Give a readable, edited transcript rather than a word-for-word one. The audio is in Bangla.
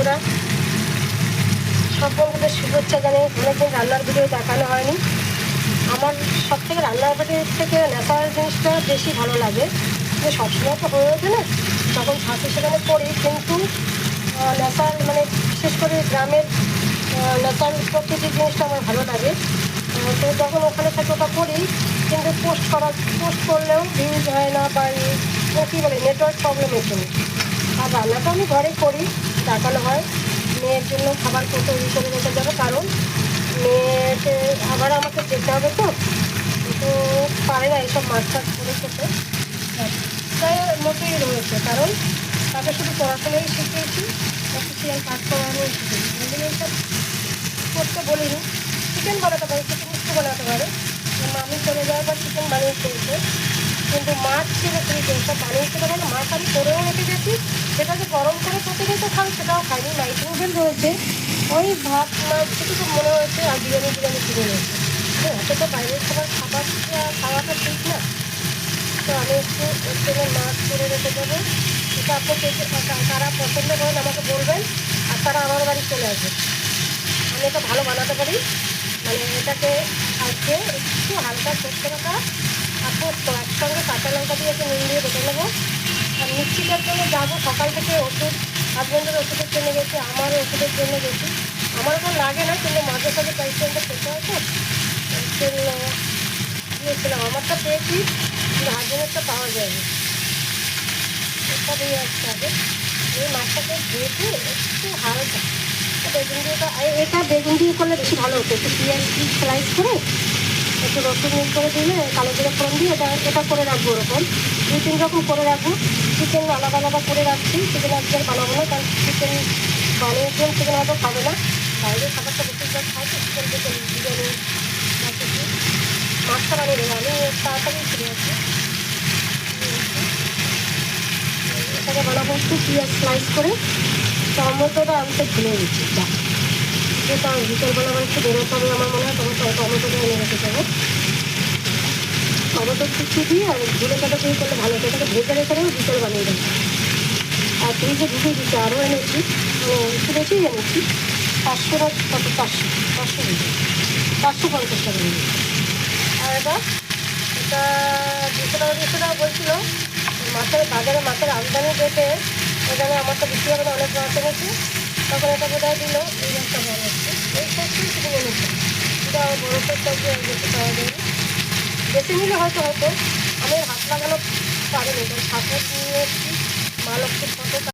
বন্ধুরা, সব বন্ধুদের শুভেচ্ছা জানিয়ে অনেকদিন রান্নার ভিডিও দেখানো হয়নি। আমার সব থেকে রান্নার ভিডিও থেকে ন্যাচারাল জিনিসটা বেশি ভালো লাগে, যে সবসময় তো হয়ে ওঠে না। যখন ছাত্র সেখানে পড়ি, কিন্তু ন্যাচারাল মানে বিশেষ করে গ্রামের ন্যাচারাল প্রকৃতির জিনিসটা আমার ভালো লাগে। তো যখন ওখানে থেকে ওটা করি, কিন্তু পোস্ট করলেও ভিউজ হয় না, বা কী বলে নেটওয়ার্ক প্রবলেমের জন্য। আর রান্নাটা আমি ঘরে করি, দেখানো হয়। মেয়ের জন্য খাবার তৈরি করে রেখে যাবে, কারণ মেয়েকে আবার আমাকে যেতে হবে, তো পারে না এইসব মাছ টাছ করে খেতে। তাই মতোই রয়েছে, কারণ তাকে শুধু পড়াশোনাই শিখিয়েছি, অফিসিয়াল কাজ করানো শিখেছি। এইসব করতে বলিনি। চিকেন বানাতে পারে, চিকেন মিষ্টি বানাতে পারে। আমি চলে যাওয়ার পর চিকেন বানিয়ে খেয়েছে, কিন্তু মাছ ছিল তুমি যেসব বানিয়ে খেতে পারে। মাছ আমি করেও রেখে গেছি, সেটাকে গরম করে প্রতিদিন তো খাই, সেটাও খাইনি। নাইট নুডল রয়েছে, ওই ভাত মাছ যেটুকু মনে হয়েছে, আর বিরিয়ানি কিনে নিয়েছে। এত তো বাইরের খাওয়াটা ঠিক না। তো আমি একটু ওর জন্য মাছ করে রেখে দেবো। এটা আপনাকে কারা পছন্দ করেন আমাকে বলবেন, আর তারা আমার বাড়ি চলে আসবে। আমি এটা ভালো বানাতে পারি। মানে এটাকে আজকে একটু হালকা সরষে রাখা আর পোস্ত একসঙ্গে কাঁচা লঙ্কা দিয়ে একটু নুন দিয়ে বেটে নেবো। আর মিষ্টিটার জন্য যাবো, সকাল থেকে ওষুধ, হাজব্যান্ডের ওষুধের জন্য গেছি, আমারও ওষুধের জন্য গেছি। আমার তো লাগে না, কিন্তু মাঝে সাঝে পেশেন্টে খেতে হয়, তো জন্য গিয়েছিলাম। আমারটা পেয়েছি, কিন্তু হাজব্যান্ডেরটা পাওয়া যায়নি। এটা দিয়ে আসতে হবে। এই মাছটাকে ধুয়েছি একটু হালকা বেগুন দিয়ে, এটা বেগুন দিয়ে করলে বেশি ভালো হতো। একটু পেঁয়াজ স্লাইস করে, একটু রসুন করে দিলে, কালো জিরে ফোড়ন দিয়ে এটা করে রাখবো। ওরকম 2-3 রকম করে রাখবো। চিকেন আলাদা আলাদা করে রাখছি। চিকেন আজকাল বানাবো না, কারণ চিকেন বানিয়েছেন, চিকেন হয়তো খাবে না। বাইরে খাবারটা বেশিরভাগ খাই, তো চিকেন থেকে বিরিয়ানি মাছটা বানিয়ে দেবো। আমি তাড়াতাড়ি ফিরে আসি। এটাকে বানাবো একটু পেঁয়াজ স্লাইস করে। টমেটোটা আনতে ভুলে গেছি, যেটা বিকেলবেলা আমার একটু বেরোতে হবে, আমার মনে হয় টমেটোটা এনে রেখে যাবো। টমেটো কুচি দিয়ে আর ধুলে কাটা দিয়ে করলে ভালো হতো। এটাকে ভেজে রেখে দেবো, বিকেল বানিয়ে দেবো। আর ফ্রিজে ঢুকিয়ে দিচ্ছি, আরও এনেছি, একটু বেশিই এনেছি। 500 না কত, 550 টাকা নিয়েছি। আর এটা 200 টাকা বলছিল। বাজারে মাছের আমদানি রেটে এখানে আমার তো বিক্রি হবে না, অনেক মাছ এনেছি। তখন এটা বোধহয় দিল, এই একটা বড় হচ্ছে, এই সবটাই শুধু এনেছে। এটা বড় সবটা দিয়ে বেশি পাওয়া যায়নি। বেশি নিলে হয়তো হতো, আমি হাত লাগানো পারিনি, কারণ ঠাকুর নিয়ে এসেছি, মা লক্ষ্মীর ফটো।